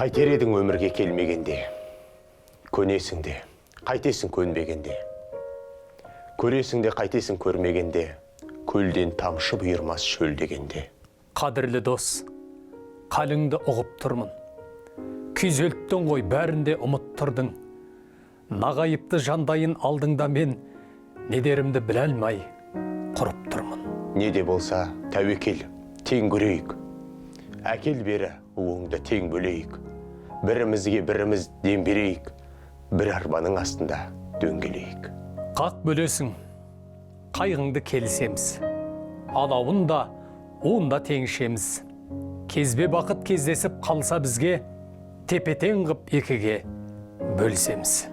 Қайтер едің өмірге келмегенде, көнесің де, қайтесің көнбегенде. Көресің де қайтесің көрмегенде, көлден тамшы бұйырмас шөл дегенде. Қадірлі дос, қалыңды ұғып тұрмын. Күйзелттің ғой бәрінде ұмыттырдың. Нағайыпты жандайын алдыңда мен, не дерімді біле алмай құрып тұрмын. Не де болса тәуекел, тең көрейік. Әкел бері уыңды тең бөлейік. Бірімізге біріміз дем берейік. Бір арбаның астында дөңгелейік. Қақ бөлесің, қайғыңды келісеміз. Алауын да, уын да теңшеміз. Кезбе бақыт кездесіп қалса бізге, тепетең қып екіге бөлсеміз.